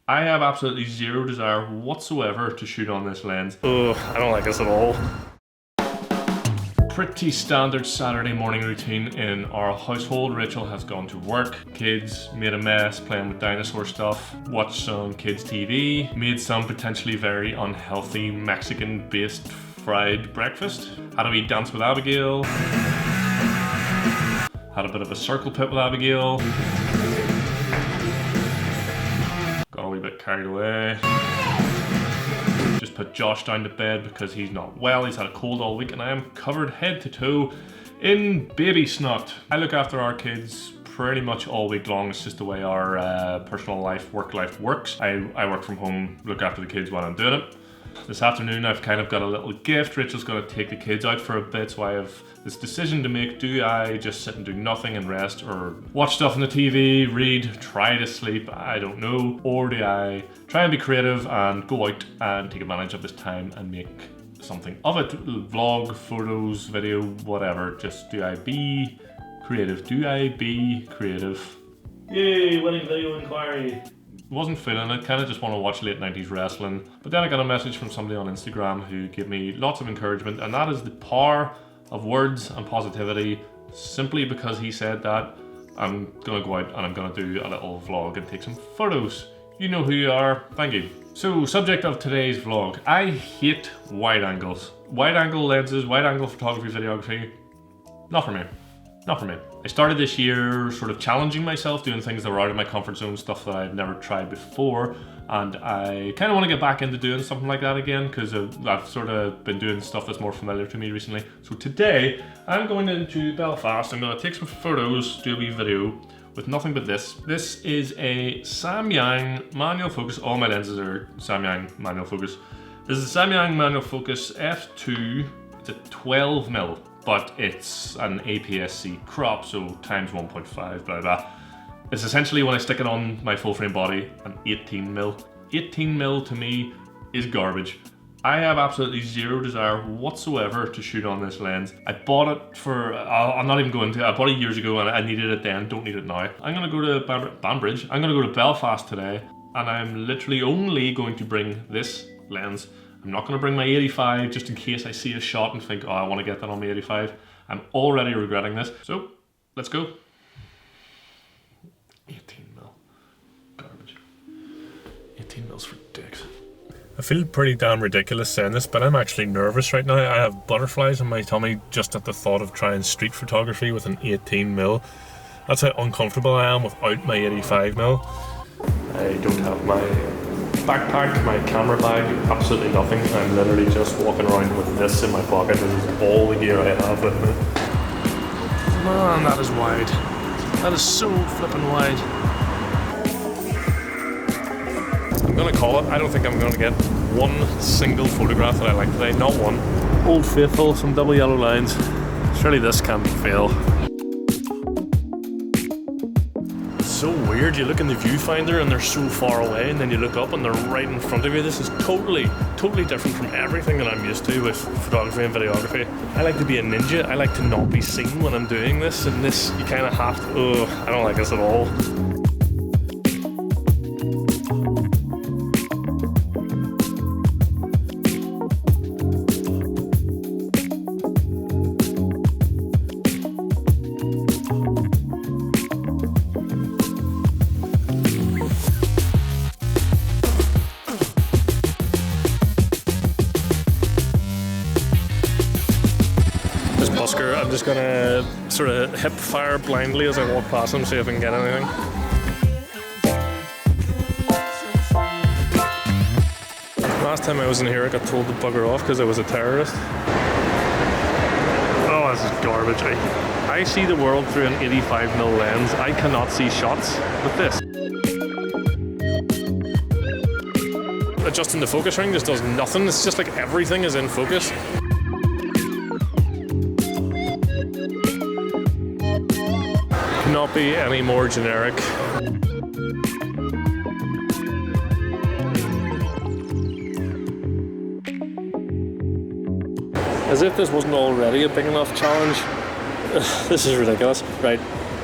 I have absolutely zero desire whatsoever to shoot on this lens. Ugh, I don't like this at all. Pretty standard Saturday morning routine in our household. Rachel has gone to work, kids made a mess playing with dinosaur stuff, watched some kids TV, made some potentially very unhealthy Mexican based fried breakfast, had a wee dance with Abigail, had a bit of a circle pit with Abigail, got a wee bit carried away. Just put Josh down to bed because he's not well. He's had a cold all week and I am covered head to toe in baby snot. I look after our kids pretty much all week long. It's just the way our personal life, work life works. I work from home, look after the kids while I'm doing it. This afternoon I've kind of got a little gift. Rachel's going to take the kids out for a bit, so I have this decision to make. Do I just sit and do nothing and rest, or watch stuff on the TV, read, try to sleep, I don't know, or do I try and be creative and go out and take advantage of this time and make something of it? Vlog, photos, video, whatever. Just do I be creative? Do I be creative? Yay, winning video inquiry. Wasn't feeling it, kind of just want to watch late 90s wrestling. But then I got a message from somebody on Instagram who gave me lots of encouragement, and that is the power of words and positivity. Simply because he said that, I'm gonna go out and I'm gonna do a little vlog and take some photos. You know who you are, thank you. So, subject of today's vlog. I hate wide angles. Wide angle lenses, wide angle photography, videography, not for me. Not for me. I started this year sort of challenging myself, doing things that were out of my comfort zone, stuff that I've never tried before, and I kind of want to get back into doing something like that again because I've sort of been doing stuff that's more familiar to me recently. So today, I'm going into Belfast. I'm going to take some photos, do a wee video with nothing but this. This is a Samyang manual focus. All my lenses are Samyang manual focus. This is a Samyang manual focus f2. It's a 12mm. But it's an APS-C crop, so times 1.5, blah blah. It's essentially, when I stick it on my full frame body, an 18mm. 18mm to me is garbage. I have absolutely zero desire whatsoever to shoot on this lens. I bought it for, I'm not even going to, I bought it years ago and I needed it then, don't need it now. I'm gonna go to Banbridge, I'm gonna go to Belfast today, and I'm literally only going to bring this lens. I'm not going to bring my 85 just in case I see a shot and think, oh, I want to get that on my 85. I'm already regretting this. So, let's go. 18mm. Garbage. 18mm for dicks. I feel pretty damn ridiculous saying this, but I'm actually nervous right now. I have butterflies in my tummy just at the thought of trying street photography with an 18mm. That's how uncomfortable I am without my 85mm. I don't have my backpack, my camera bag, absolutely nothing. I'm literally just walking around with this in my pocket. This is all the gear I have with me. Man, that is wide. That is so flippin' wide. I'm gonna call it. I don't think I'm gonna get one single photograph that I like today. Not one. Old Faithful, some double yellow lines. Surely this can't fail. So weird, you look in the viewfinder and they're so far away, and then you look up and they're right in front of you. This is totally different from everything that I'm used to with photography and videography. I like to be a ninja. I like to not be seen when I'm doing this, and this, you kind of have to, I don't like this at all. I'm just gonna sort of hip fire blindly as I walk past him, see if I can get anything. Last time I was in here, I got told to bugger off because I was a terrorist. Oh, this is garbage. I see the world through an 85mm lens. I cannot see shots with this. Adjusting the focus ring just does nothing. It's just like everything is in focus. Cannot be any more generic. As if this wasn't already a big enough challenge. This is ridiculous. Right,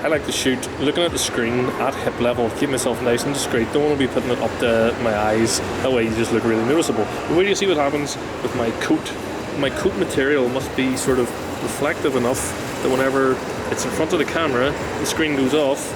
I like to shoot looking at the screen at hip level, keep myself nice and discreet. Don't want to be putting it up to my eyes, that way you just look really noticeable. But where do you see what happens with my coat? My coat material must be sort of reflective enough that whenever it's in front of the camera, the screen goes off,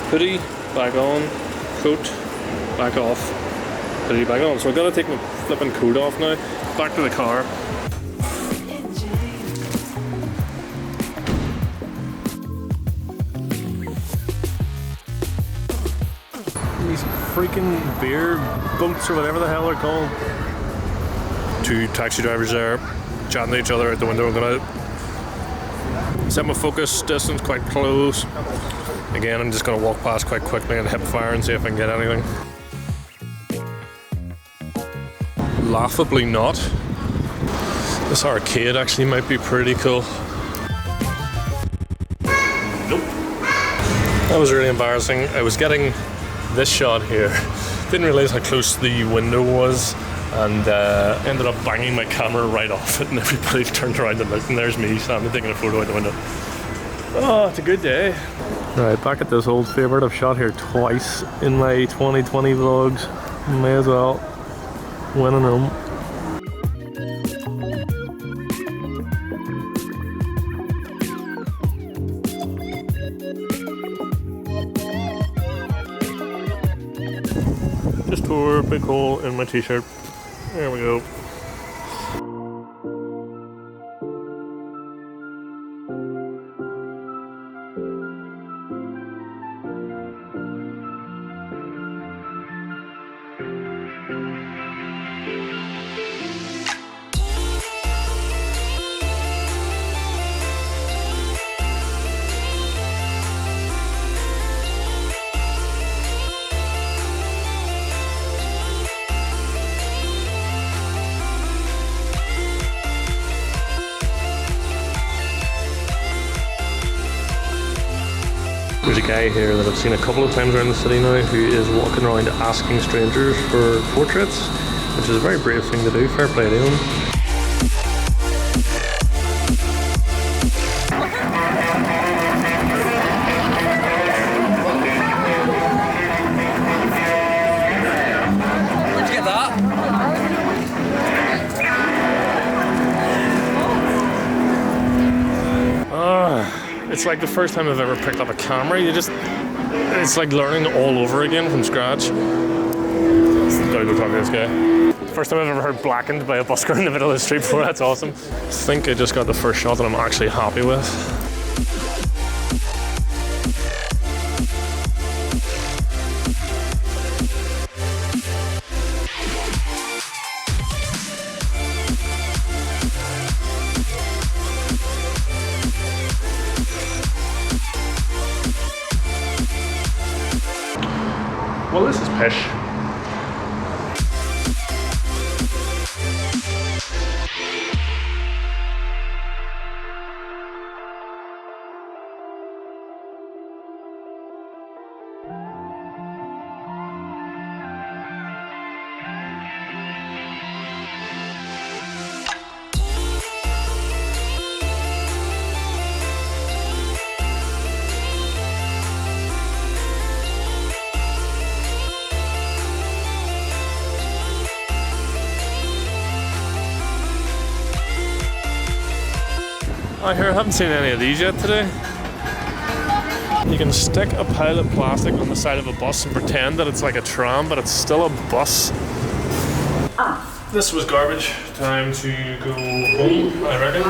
hoodie back on, coat back off, hoodie back on. So I've got to take my flipping coat off now. Back to the car. These freaking beer boats or whatever the hell they're called. Two taxi drivers there chatting to each other out the window. I'm gonna set my focus distance quite close. Again, I'm just gonna walk past quite quickly and hip fire and see if I can get anything. Laughably not. This arcade actually might be pretty cool. Nope. That was really embarrassing. I was getting this shot here. Didn't realise how close the window was, and ended up banging my camera right off it, and everybody turned around and looked, and there's me standing taking a photo out the window. Oh, it's a good day. Right, back at this old favourite. I've shot here twice in my 2020 vlogs. May as well win on home. Just tore a big hole in my t-shirt. There we go. There's a guy here that I've seen a couple of times around the city now who is walking around asking strangers for portraits, which is a very brave thing to do. Fair play to him. Where'd you get that? It's like the first time I've ever picked up a camera. It's like learning all over again from scratch. Gotta go talk to this guy. First time I've ever heard blackened by a busker in the middle of the street before. That's awesome. I think I just got the first shot that I'm actually happy with. Well, this is pish. I haven't seen any of these yet today. You can stick a pile of plastic on the side of a bus and pretend that it's like a tram, but it's still a bus. This was garbage. Time to go home, I reckon.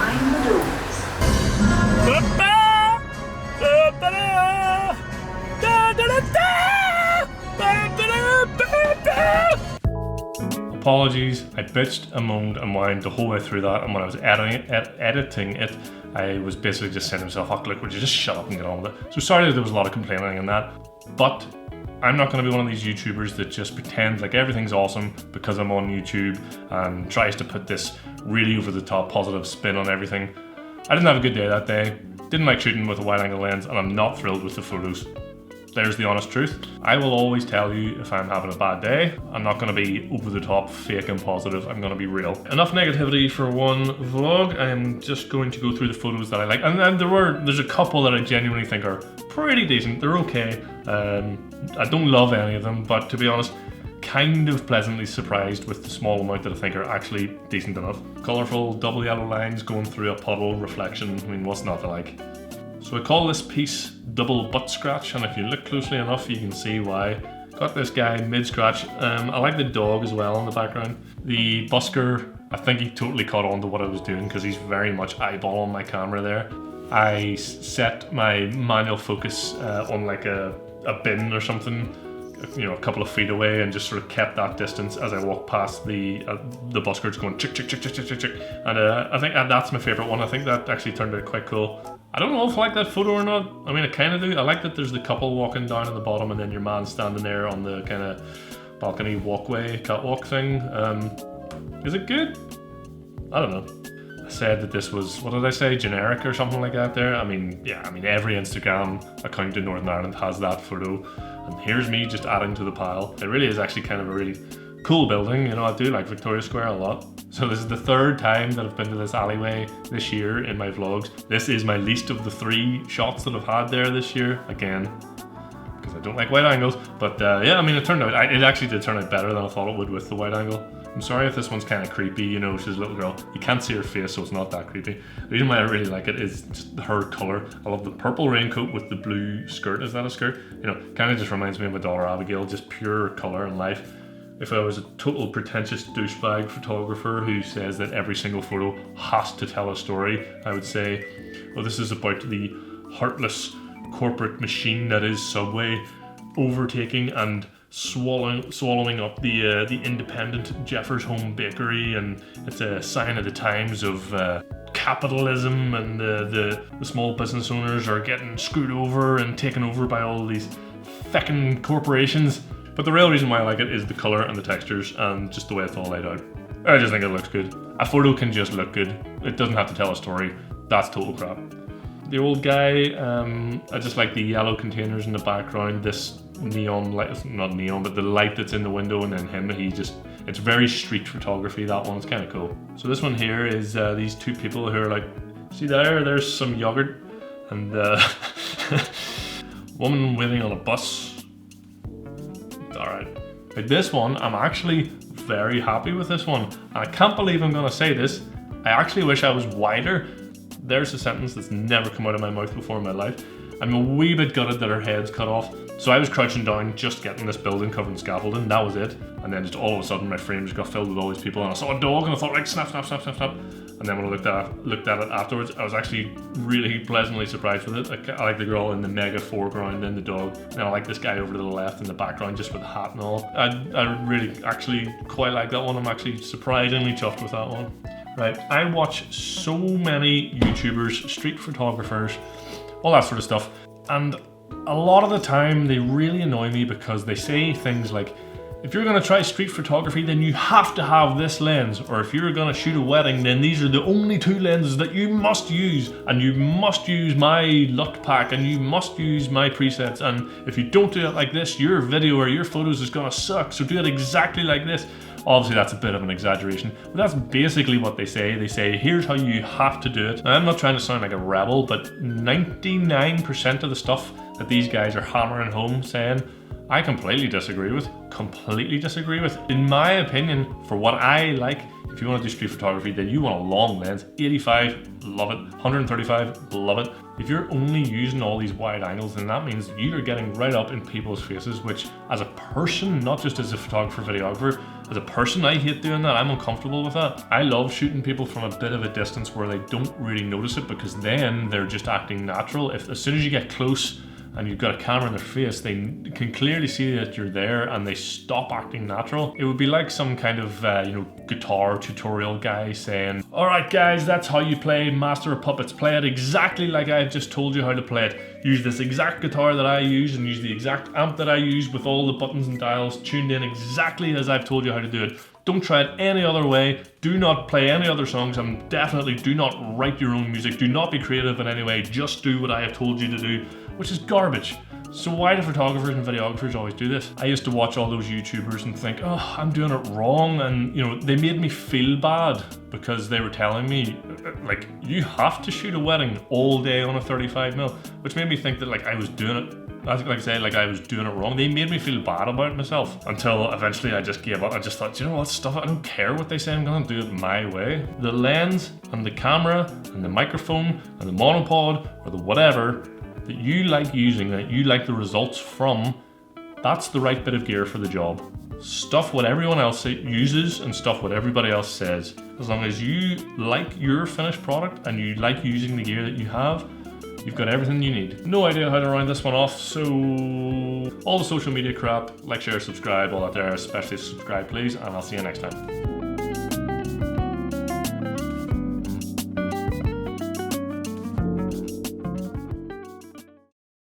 Apologies, I bitched and moaned and whined the whole way through that, and when I was editing it, I was basically just saying to myself, "Fuck, look, would you just shut up and get on with it?" So sorry that there was a lot of complaining in that, but I'm not going to be one of these YouTubers that just pretends like everything's awesome because I'm on YouTube and tries to put this really over-the-top positive spin on everything. I didn't have a good day that day, didn't like shooting with a wide-angle lens, and I'm not thrilled with the photos. There's the honest truth. I will always tell you if I'm having a bad day. I'm not going to be over the top, fake and positive. I'm going to be real. Enough negativity for one vlog. I am just going to go through the photos that I like. And there's a couple that I genuinely think are pretty decent. They're okay. I don't love any of them, but to be honest, kind of pleasantly surprised with the small amount that I think are actually decent enough. Colourful double yellow lines going through a puddle, reflection. I mean, what's not to like? So I call this piece double butt scratch, and if you look closely enough you can see why. Got this guy mid scratch. I like the dog as well in the background. The busker, I think he totally caught on to what I was doing because he's very much eyeballing my camera there. I set my manual focus on like a bin or something, you know, a couple of feet away, and just sort of kept that distance as I walked past the busker, just going chick chick chick chick chick chick chick. And I think that's my favourite one. I think that actually turned out quite cool. I don't know if I like that photo or not. I mean, I kind of do. I like that there's the couple walking down at the bottom and then your man standing there on the kind of balcony walkway, catwalk thing. Is it good? I don't know. I said that this was, what did I say, generic or something like that there? I mean, yeah, I mean, every Instagram account in Northern Ireland has that photo. And here's me just adding to the pile. It really is actually kind of a really cool building. You know, I do like Victoria Square a lot. So this is the third time that I've been to this alleyway this year in my vlogs. This is my least of the 3 shots that I've had there this year. Again, because I don't like wide angles. But yeah, I mean, it actually did turn out better than I thought it would with the wide angle. I'm sorry if this one's kind of creepy, you know, she's a little girl. You can't see her face, so it's not that creepy. The reason why I really like it is just her colour. I love the purple raincoat with the blue skirt. Is that a skirt? You know, kind of just reminds me of my daughter Abigail, just pure colour and life. If I was a total pretentious douchebag photographer who says that every single photo has to tell a story, I would say, well, this is about the heartless corporate machine that is Subway overtaking and swallowing up the independent Jeffers Home Bakery, and it's a sign of the times of capitalism, and the small business owners are getting screwed over and taken over by all these feckin' corporations. But the real reason why I like it is the colour and the textures and just the way it's all laid out. I just think it looks good. A photo can just look good. It doesn't have to tell a story. That's total crap. The old guy, I just like the yellow containers in the background, this neon light, not neon, but the light that's in the window, and then him, it's very street photography, that one. It's kind of cool. So this one here is these 2 people who are like, see there's some yogurt, and woman waiting on a bus. Alright. Like this one, I'm actually very happy with this one. And I can't believe I'm gonna say this. I actually wish I was wider. There's a sentence that's never come out of my mouth before in my life. I'm a wee bit gutted that her head's cut off. So I was crouching down, just getting this building covered in scaffolding. That was it. And then just all of a sudden my frame just got filled with all these people, and I saw a dog and I thought, like, snap, snap, snap, snap, snap. And then when I looked at it afterwards, I was actually really pleasantly surprised with it. I like the girl in the mega foreground and the dog. And I like this guy over to the left in the background just with the hat and all. I really actually quite like that one. I'm actually surprisingly chuffed with that one. Right, I watch so many YouTubers, street photographers, all that sort of stuff. And a lot of the time they really annoy me because they say things like, if you're going to try street photography, then you have to have this lens. Or if you're going to shoot a wedding, then these are the only 2 lenses that you must use. And you must use my LUT pack, and you must use my presets. And if you don't do it like this, your video or your photos is going to suck. So do it exactly like this. Obviously that's a bit of an exaggeration, but that's basically what they say. They say, here's how you have to do it. Now, I'm not trying to sound like a rebel, but 99% of the stuff that these guys are hammering home saying, I completely disagree with. In my opinion, for what I like, if you want to do street photography, then you want a long lens. 85, love it. 135, love it. If you're only using all these wide angles, then that means you're getting right up in people's faces, which as a person, not just as a photographer, videographer, as a person, I hate doing that. I'm uncomfortable with that. I love shooting people from a bit of a distance where they don't really notice it, because then they're just acting natural. As soon as you get close and you've got a camera in their face, they can clearly see that you're there and they stop acting natural. It would be like some kind of guitar tutorial guy saying, all right guys, that's how you play Master of Puppets. Play it exactly like I've just told you how to play it. Use this exact guitar that I use and use the exact amp that I use with all the buttons and dials tuned in exactly as I've told you how to do it. Don't try it any other way. Do not play any other songs, and definitely do not write your own music. Do not be creative in any way. Just do what I have told you to do, which is garbage. So why do photographers and videographers always do this? I used to watch all those YouTubers and think, oh, I'm doing it wrong. And you know, they made me feel bad because they were telling me, like, you have to shoot a wedding all day on a 35mm, which made me think that like I was doing it, like I said, like I was doing it wrong. They made me feel bad about myself until eventually I just gave up. I just thought, you know what, stuff, I don't care what they say, I'm gonna do it my way. The lens and the camera and the microphone and the monopod or the whatever that you like using, that you like the results from, that's the right bit of gear for the job. Stuff what everyone else uses and stuff what everybody else says. As long as you like your finished product and you like using the gear that you have, you've got everything you need. No idea how to round this one off, so all the social media crap, like, share, subscribe, all that there, especially subscribe please, and I'll see you next time.